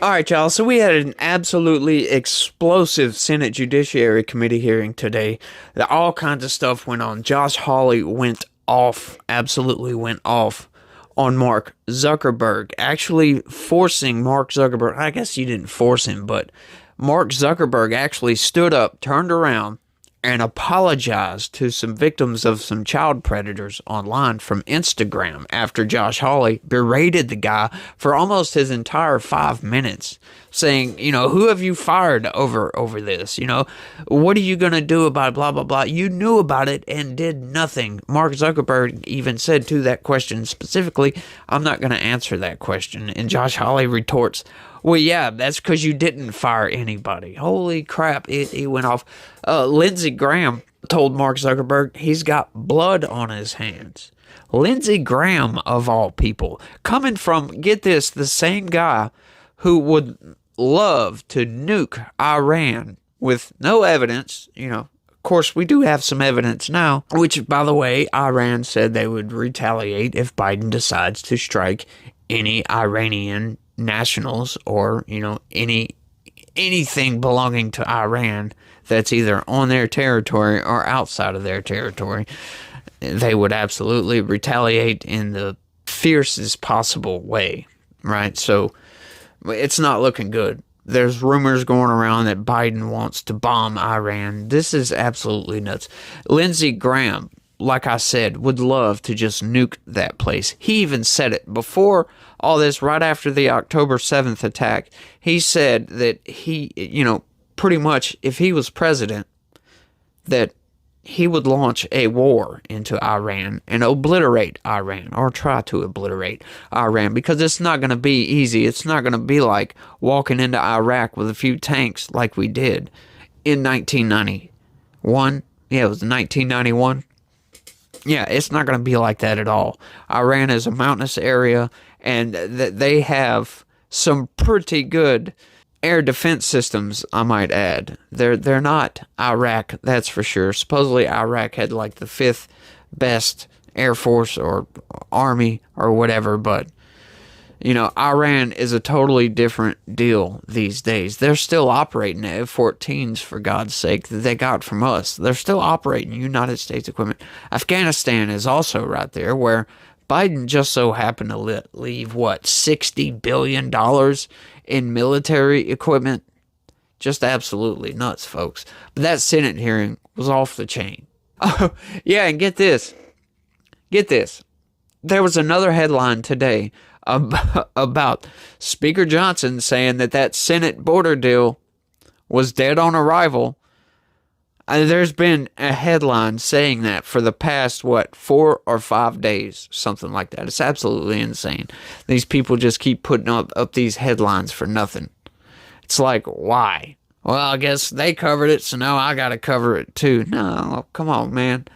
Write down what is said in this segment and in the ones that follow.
All right, y'all. So we had an absolutely explosive Senate Judiciary Committee hearing today. All kinds of stuff went on. Josh Hawley went off, absolutely went off on Mark Zuckerberg, actually forcing Mark Zuckerberg. I guess you didn't force him, but Mark Zuckerberg actually stood up, turned around, and apologized to some victims of some child predators online from Instagram after Josh Hawley berated the guy for almost his entire 5 minutes, saying, who have you fired over this? What are you going to do about it, blah, blah, blah. You knew about it and did nothing. Mark Zuckerberg even said to that question specifically, I'm not going to answer that question. And Josh Hawley retorts, well, yeah, that's because you didn't fire anybody. Holy crap, he went off. Lindsey Graham told Mark Zuckerberg he's got blood on his hands. Lindsey Graham, of all people, coming from, get this, the same guy who would love to nuke Iran with no evidence. Of course, we do have some evidence now, which, by the way, Iran said they would retaliate if Biden decides to strike any Iranian nationals or anything belonging to Iran that's either on their territory or outside of their territory. They would absolutely retaliate in the fiercest possible way, right? So it's not looking good. There's rumors going around that Biden wants to bomb Iran. This is absolutely nuts. Lindsey Graham, like I said, would love to just nuke that place. He even said it before all this, right after the October 7th attack. He said that he, pretty much if he was president, that he would launch a war into Iran and obliterate Iran, or try to obliterate Iran, because it's not going to be easy. It's not going to be like walking into Iraq with a few tanks like we did in 1991. Yeah, it was 1991. Yeah, it's not going to be like that at all. Iran is a mountainous area, and they have some pretty good air defense systems, I might add. They're not Iraq, that's for sure. Supposedly Iraq had like the 5th best air force or army or whatever, but Iran is a totally different deal these days. They're still operating F-14s, for God's sake, that they got from us. They're still operating United States equipment. Afghanistan is also right there, where Biden just so happened to leave, $60 billion in military equipment? Just absolutely nuts, folks. But that Senate hearing was off the chain. Oh, yeah, and get this. There was another headline today about Speaker Johnson saying that Senate border deal was dead on arrival. There's been a headline saying that for the past, 4 or 5 days, something like that. It's absolutely insane. These people just keep putting up these headlines for nothing. It's like, why? Well, I guess they covered it, so now I gotta cover it too. No, come on, man.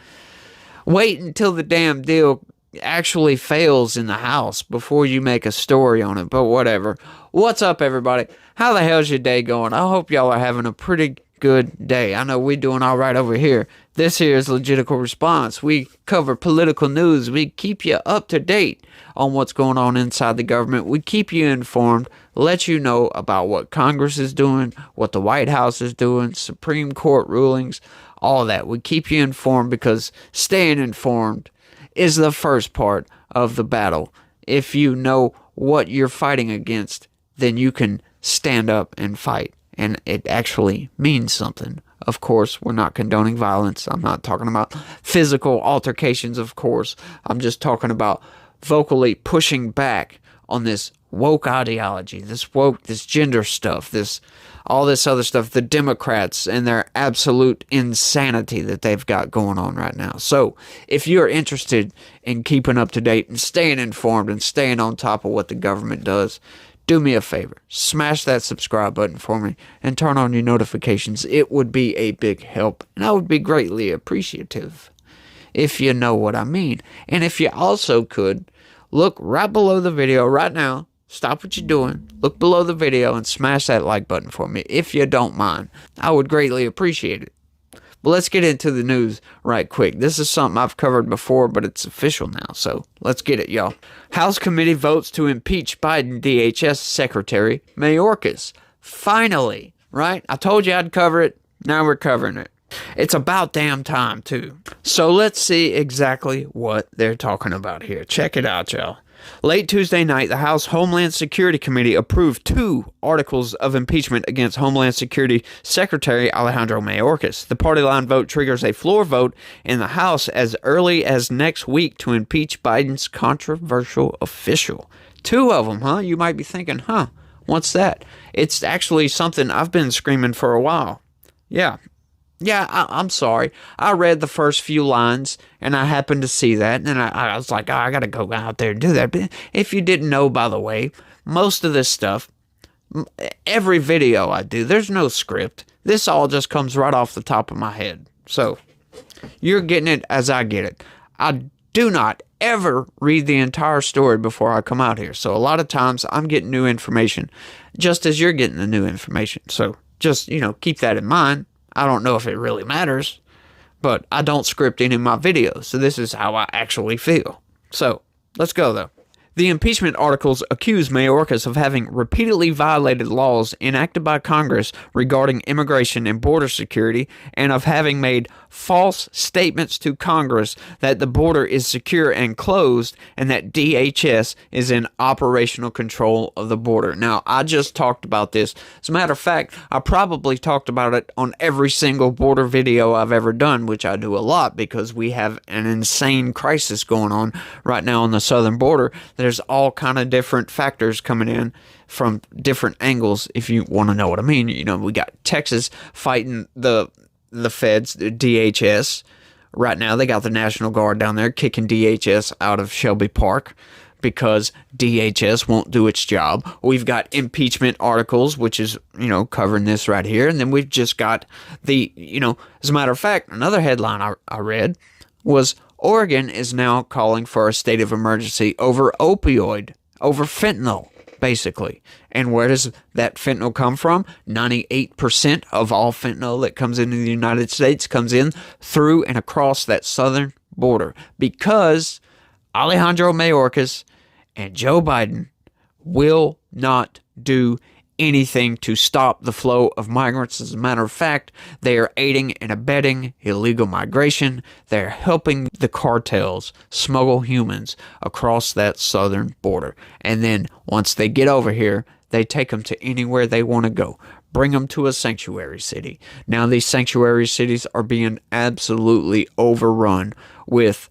Wait until the damn deal actually fails in the House before you make a story on it, but whatever. What's up, everybody? How the hell's your day going? I hope y'all are having a pretty good day. I know we're doing all right over here. This here is Legitical Response. We cover political news. We keep you up to date on what's going on inside the government. We keep you informed, let you know about what Congress is doing, what the White House is doing, Supreme Court rulings, all that. We keep you informed because staying informed is the first part of the battle. If you know what you're fighting against, then you can stand up and fight. And it actually means something. Of course, we're not condoning violence. I'm not talking about physical altercations, of course. I'm just talking about vocally pushing back on this woke ideology, this gender stuff, all this other stuff, the Democrats and their absolute insanity that they've got going on right now. So, if you're interested in keeping up to date and staying informed and staying on top of what the government does, do me a favor, smash that subscribe button for me and turn on your notifications. It would be a big help, and I would be greatly appreciative, if you know what I mean. And if you also could, look right below the video right now, stop what you're doing, look below the video and smash that like button for me, if you don't mind. I would greatly appreciate it. But let's get into the news right quick. This is something I've covered before, but it's official now, so let's get it, y'all. House committee votes to impeach Biden DHS Secretary Mayorkas. Finally, right? I told you I'd cover it. Now we're covering it. It's about damn time, too. So let's see exactly what they're talking about here. Check it out, y'all. Late Tuesday night, the House Homeland Security Committee approved 2 articles of impeachment against Homeland Security Secretary Alejandro Mayorkas. The party line vote triggers a floor vote in the House as early as next week to impeach Biden's controversial official. 2 of them, huh? You might be thinking, what's that? It's actually something I've been screaming for a while. Yeah, I'm sorry. I read the first few lines, and I happened to see that, and I was like, I got to go out there and do that. But if you didn't know, by the way, most of this stuff, every video I do, there's no script. This all just comes right off the top of my head. So, you're getting it as I get it. I do not ever read the entire story before I come out here. So, a lot of times, I'm getting new information, just as you're getting the new information. So, just, keep that in mind. I don't know if it really matters, but I don't script any of my videos, so this is how I actually feel. So, let's go, though. The impeachment articles accuse Mayorkas of having repeatedly violated laws enacted by Congress regarding immigration and border security, and of having made false statements to Congress that the border is secure and closed, and that DHS is in operational control of the border. Now, I just talked about this. As a matter of fact, I probably talked about it on every single border video I've ever done, which I do a lot because we have an insane crisis going on right now on the southern border. There's all kind of different factors coming in from different angles, if you want to know what I mean. We got Texas fighting the feds, the DHS. Right now, they got the National Guard down there kicking DHS out of Shelby Park because DHS won't do its job. We've got impeachment articles, which is, covering this right here. And then we've just got the, as a matter of fact, another headline I read was Oregon is now calling for a state of emergency over fentanyl, basically. And where does that fentanyl come from? 98% of all fentanyl that comes into the United States comes in through and across that southern border because Alejandro Mayorkas and Joe Biden will not do anything to stop the flow of migrants. As a matter of fact, they are aiding and abetting illegal migration. They're helping the cartels smuggle humans across that southern border. And then once they get over here, they take them to anywhere they want to go. Bring them to a sanctuary city. Now these sanctuary cities are being absolutely overrun with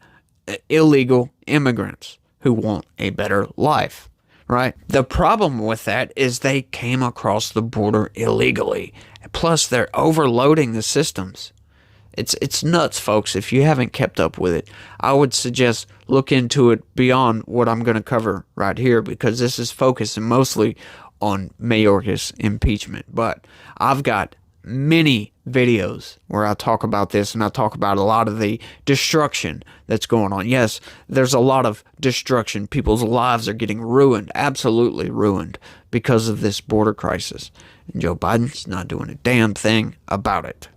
illegal immigrants who want a better life. Right? The problem with that is they came across the border illegally. Plus, they're overloading the systems. It's nuts, folks. If you haven't kept up with it, I would suggest look into it beyond what I'm going to cover right here because this is focusing mostly on Mayorkas impeachment. But I've got many videos where I talk about this and I talk about a lot of the destruction that's going on. Yes, there's a lot of destruction. People's lives are getting ruined, absolutely ruined because of this border crisis. And Joe Biden's not doing a damn thing about it.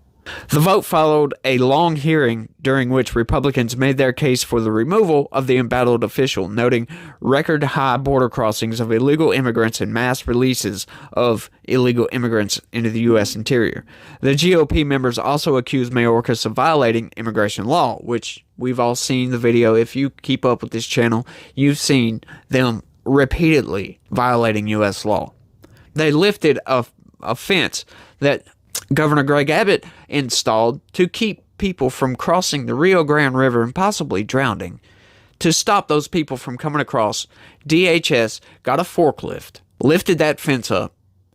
The vote followed a long hearing during which Republicans made their case for the removal of the embattled official, noting record-high border crossings of illegal immigrants and mass releases of illegal immigrants into the U.S. interior. The GOP members also accused Mayorkas of violating immigration law, which we've all seen the video. If you keep up with this channel, you've seen them repeatedly violating U.S. law. They lifted a fence that Governor Greg Abbott installed to keep people from crossing the Rio Grande River and possibly drowning. To stop those people from coming across, DHS got a forklift, lifted that fence up,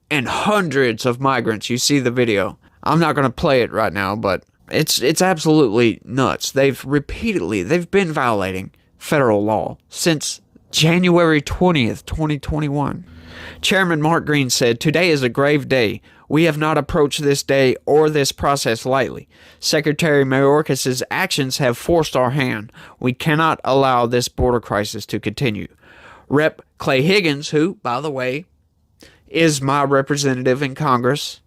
and hundreds of migrants, you see the video. I'm not going to play it right now, but it's absolutely nuts. They've been violating federal law since January 20th, 2021. Chairman Mark Green said, "Today is a grave day. We have not approached this day or this process lightly. Secretary Mayorkas' actions have forced our hand. We cannot allow this border crisis to continue." Rep. Clay Higgins, who, by the way, is my representative in Congress,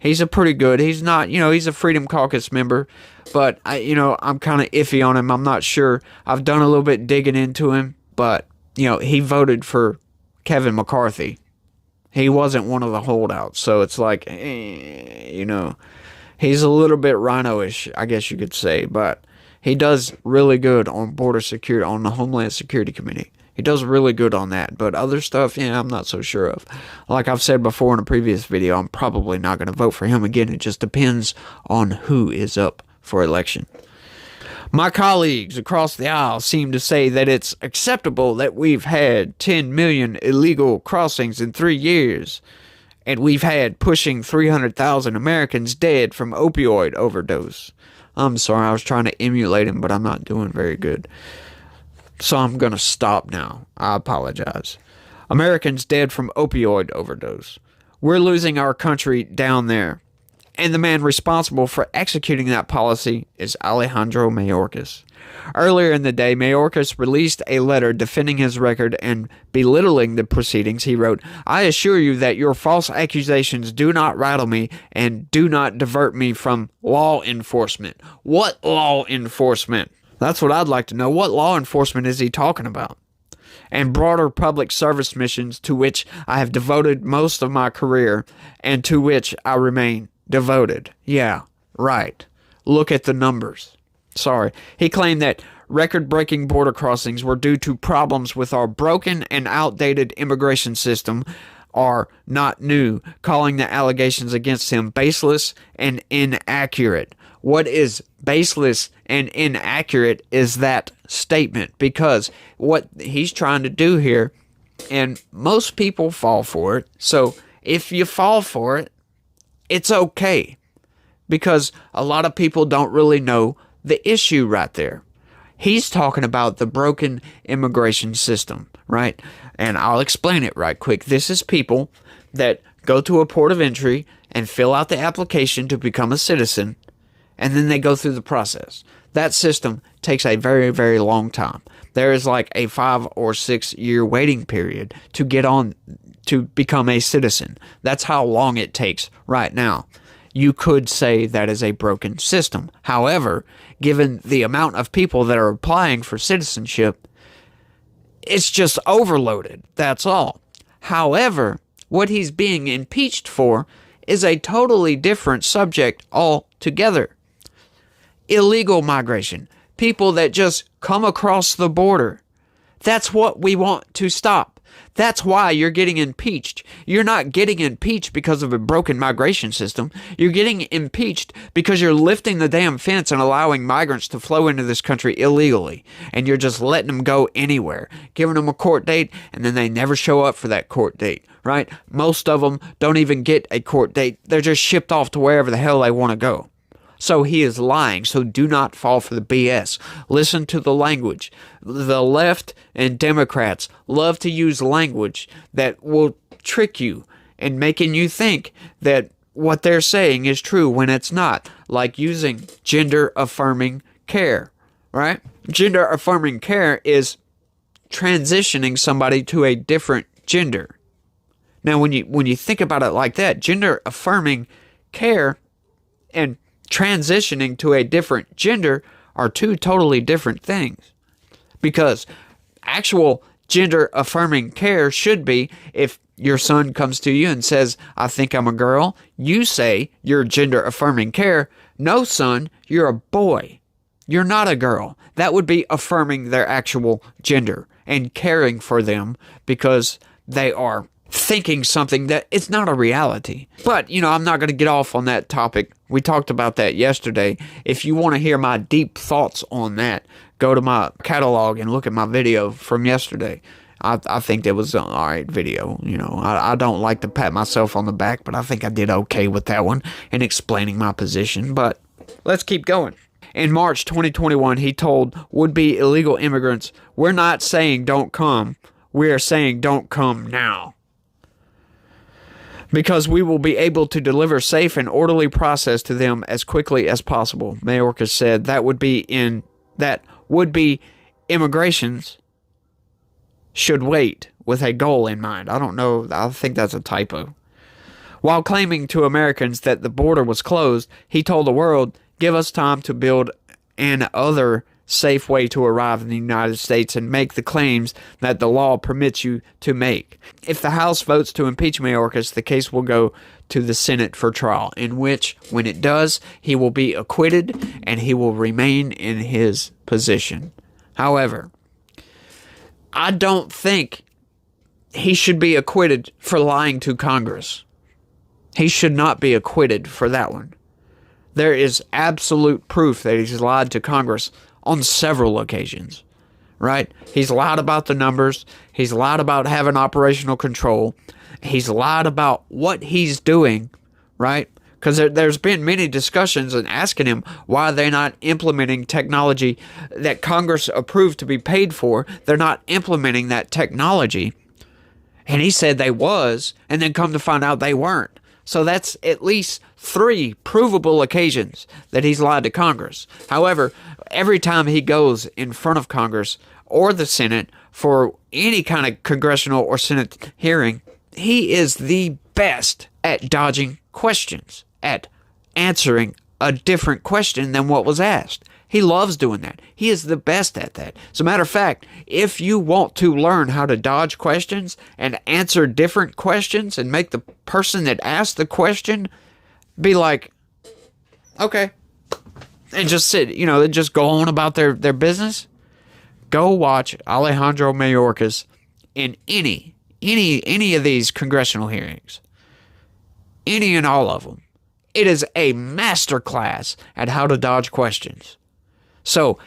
He's a pretty good. He's not, he's a Freedom Caucus member, but I'm kind of iffy on him. I'm not sure. I've done a little bit digging into him, but he voted for Kevin McCarthy. He wasn't one of the holdouts, so it's like, he's a little bit rhino-ish, I guess you could say, but he does really good on border security, on the Homeland Security Committee. He does really good on that, but other stuff, I'm not so sure of. Like I've said before in a previous video, I'm probably not going to vote for him again. It just depends on who is up for election. My colleagues across the aisle seem to say that it's acceptable that we've had 10 million illegal crossings in 3 years, and we've had pushing 300,000 Americans dead from opioid overdose. I'm sorry, I was trying to emulate him, but I'm not doing very good. So I'm going to stop now. I apologize. Americans dead from opioid overdose. We're losing our country down there. And the man responsible for executing that policy is Alejandro Mayorkas. Earlier in the day, Mayorkas released a letter defending his record and belittling the proceedings. He wrote, "I assure you that your false accusations do not rattle me and do not divert me from law enforcement." What law enforcement? That's what I'd like to know. What law enforcement is he talking about? And broader public service missions to which I have devoted most of my career and to which I remain devoted. Yeah, right. Look at the numbers. Sorry. He claimed that record-breaking border crossings were due to problems with our broken and outdated immigration system are not new, calling the allegations against him baseless and inaccurate. What is baseless and inaccurate is that statement, because what he's trying to do here, and most people fall for it, so if you fall for it, it's okay, because a lot of people don't really know the issue right there. He's talking about the broken immigration system, right? And I'll explain it right quick. This is people that go to a port of entry and fill out the application to become a citizen, and then they go through the process. That system takes a very, very long time. There is like a 5 or 6 year waiting period to get on to become a citizen. That's how long it takes right now. You could say that is a broken system. However, given the amount of people that are applying for citizenship, it's just overloaded. That's all. However, what he's being impeached for is a totally different subject altogether. Illegal migration. People that just come across the border. That's what we want to stop. That's why you're getting impeached. You're not getting impeached because of a broken migration system. You're getting impeached because you're lifting the damn fence and allowing migrants to flow into this country illegally. And you're just letting them go anywhere, giving them a court date, and then they never show up for that court date, right? Most of them don't even get a court date. They're just shipped off to wherever the hell they want to go. So he is lying, so do not fall for the BS. Listen to the language. The left and Democrats love to use language that will trick you and making you think that what they're saying is true when it's not, like using gender-affirming care, right? Gender-affirming care is transitioning somebody to a different gender. Now, when you think about it like that, gender-affirming care and transitioning to a different gender are two totally different things. Because actual gender-affirming care should be, if your son comes to you and says, "I think I'm a girl," you say, "You're gender-affirming care." "No, son, you're a boy. You're not a girl." That would be affirming their actual gender and caring for them because they are thinking something that it's not a reality. But, I'm not going to get off on that topic. We talked about that yesterday. If you want to hear my deep thoughts on that, go to my catalog and look at my video from yesterday. I think that was an alright video. I don't like to pat myself on the back, but I think I did okay with that one in explaining my position. But let's keep going. In March 2021, he told would-be illegal immigrants, "We're not saying don't come. We are saying don't come now, because we will be able to deliver safe and orderly process to them as quickly as possible." Mayorkas said that would-be immigrations should wait with a goal in mind. I don't know. I think that's a typo. While claiming to Americans that the border was closed, he told the world, "Give us time to build an other safe way to arrive in the United States and make the claims that the law permits you to make." If the House votes to impeach Mayorkas, the case will go to the Senate for trial, in which, when it does, he will be acquitted and he will remain in his position. However, I don't think he should be acquitted for lying to Congress. He should not be acquitted for that one. There is absolute proof that he's lied to Congress on several occasions, right? He's lied about the numbers. He's lied about having operational control. He's lied about what he's doing, right? Because there's been many discussions and asking him why they're not implementing technology that Congress approved to be paid for. They're not implementing that technology. And he said they was, and then come to find out they weren't. So that's at least 3 provable occasions that he's lied to Congress. However, every time he goes in front of Congress or the Senate for any kind of congressional or Senate hearing, he is the best at dodging questions, at answering a different question than what was asked. He loves doing that. He is the best at that. As a matter of fact, if you want to learn how to dodge questions and answer different questions and make the person that asked the question be like, okay, and just sit, just go on about their business, go watch Alejandro Mayorkas in any of these congressional hearings. Any and all of them. It is a masterclass at how to dodge questions. So,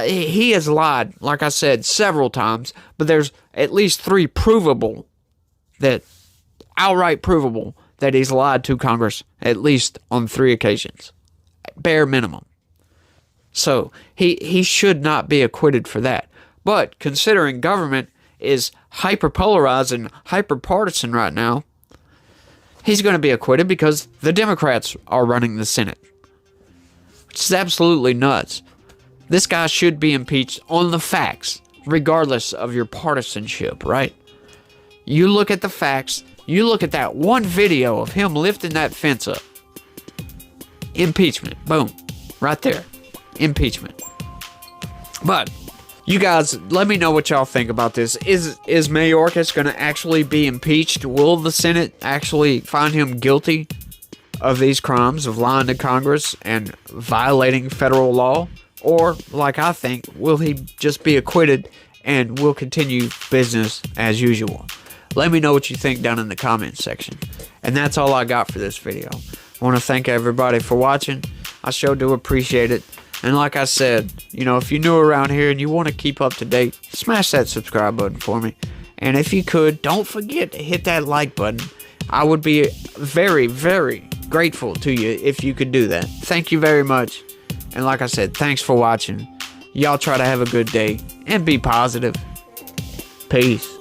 he has lied, like I said, several times, but there's at least 3 outright provable that he's lied to Congress at least on 3 occasions. Bare minimum. So, he should not be acquitted for that. But considering government is hyper-polarized and hyper-partisan right now, he's going to be acquitted because the Democrats are running the Senate. Which is absolutely nuts. This guy should be impeached on the facts, regardless of your partisanship, right? You look at the facts, you look at that one video of him lifting that fence up. Impeachment. Boom. Right there. Impeachment. But you guys, let me know what y'all think about this. Is Mayorkas going to actually be impeached? Will the Senate actually find him guilty of these crimes of lying to Congress and violating federal law? Or, like I think, will he just be acquitted and will continue business as usual? Let me know what you think down in the comments section. And that's all I got for this video. I want to thank everybody for watching. I sure do appreciate it. And like I said, if you're new around here and you want to keep up to date, smash that subscribe button for me. And if you could, don't forget to hit that like button. I would be very, very grateful to you if you could do that. Thank you very much. And like I said, thanks for watching. Y'all try to have a good day and be positive. Peace.